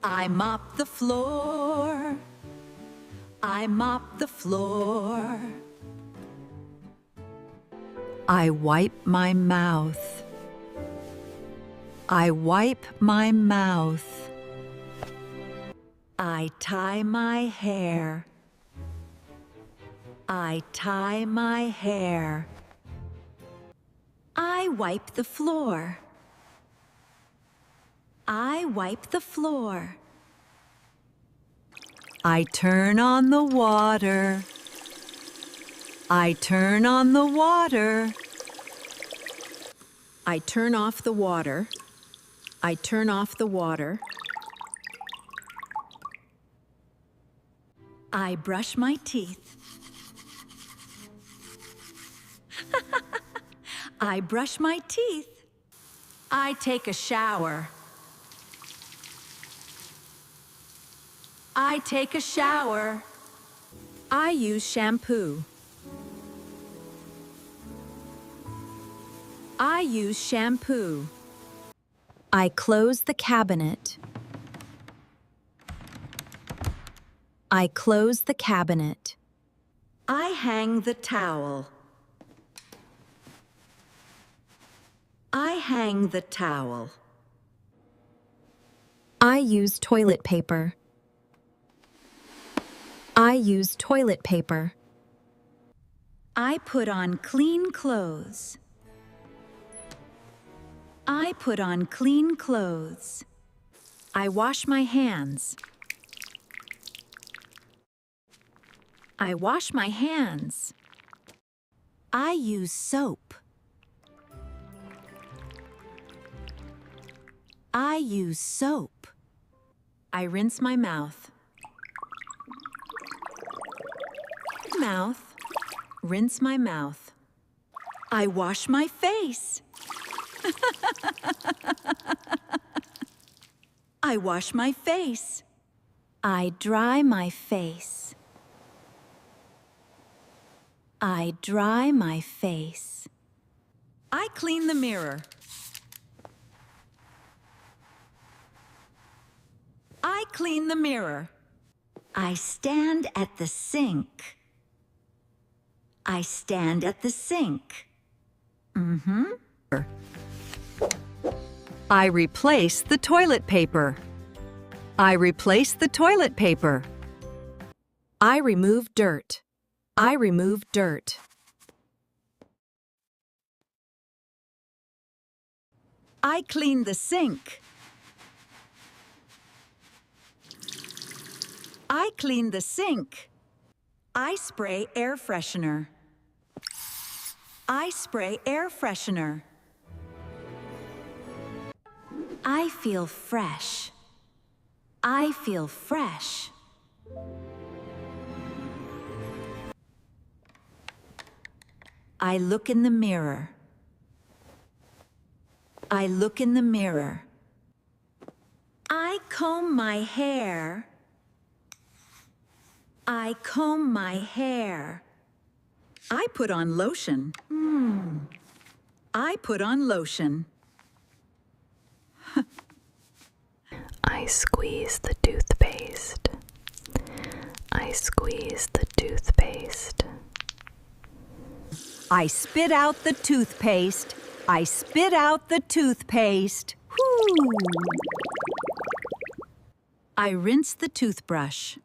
I mop the floor. I mop the floor. I wipe my mouth. I wipe my mouth. I tie my hair. I tie my hair. I wipe the floor. I wipe the floor. I turn on the water. I turn on the water. I turn off the water. I turn off the water. I brush my teeth. I brush my teeth. I take a shower. I take a shower. I use shampoo. I use shampoo. I close the cabinet. I close the cabinet. I hang the towel. I hang the towel. I use toilet paper. I use toilet paper. I put on clean clothes. I put on clean clothes. I wash my hands. I wash my hands. I use soap. I use soap. I rinse my mouth. Mouth. Rinse my mouth. I wash my face. I wash my face. I dry my face. I dry my face. I clean the mirror. I clean the mirror. I stand at the sink. I stand at the sink. I replace the toilet paper. I replace the toilet paper. I remove dirt. I remove dirt. I clean the sink. I clean the sink. I spray air freshener. I spray air freshener. I feel fresh. I feel fresh. I look in the mirror. I look in the mirror. I comb my hair. I comb my hair. I put on lotion. I put on lotion. I squeeze the toothpaste. I squeeze the toothpaste. I spit out the toothpaste. I spit out the toothpaste. Whoo! I rinse the toothbrush.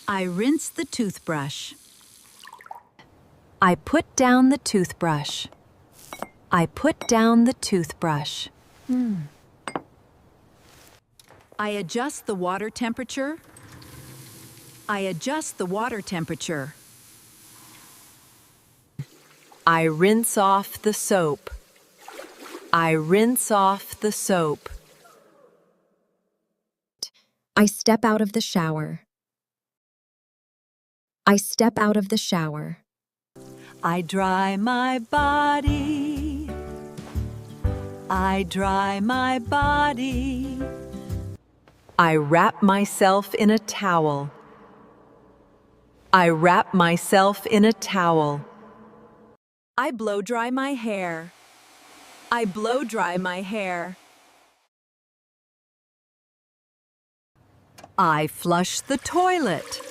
I rinse the toothbrush. I put down the toothbrush. I put down the toothbrush. I adjust the water temperature. I adjust the water temperature. I rinse off the soap. I rinse off the soap. I step out of the shower. I step out of the shower. I dry my body. I dry my body. I wrap myself in a towel. I wrap myself in a towel. I blow dry my hair. I blow dry my hair. I flush the toilet.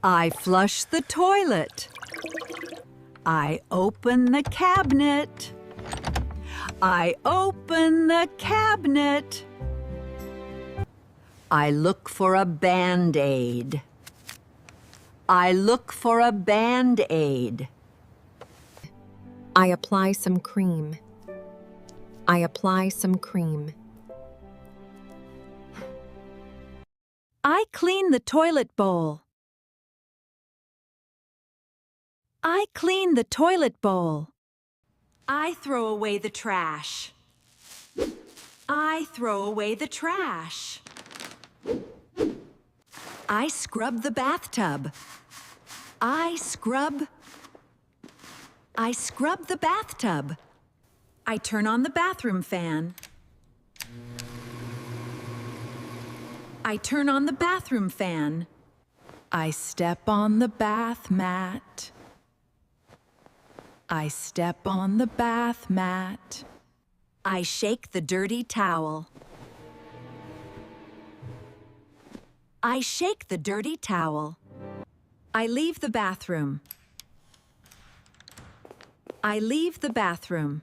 I flush the toilet. I open the cabinet. I open the cabinet. I look for a Band-Aid. I look for a Band-Aid. I apply some cream. I apply some cream. I clean the toilet bowl. I clean the toilet bowl. I throw away the trash. I throw away the trash. I scrub the bathtub. I scrub the bathtub. I turn on the bathroom fan. I turn on the bathroom fan. I step on the bath mat. I step on the bath mat. I shake the dirty towel. I shake the dirty towel. I leave the bathroom. I leave the bathroom.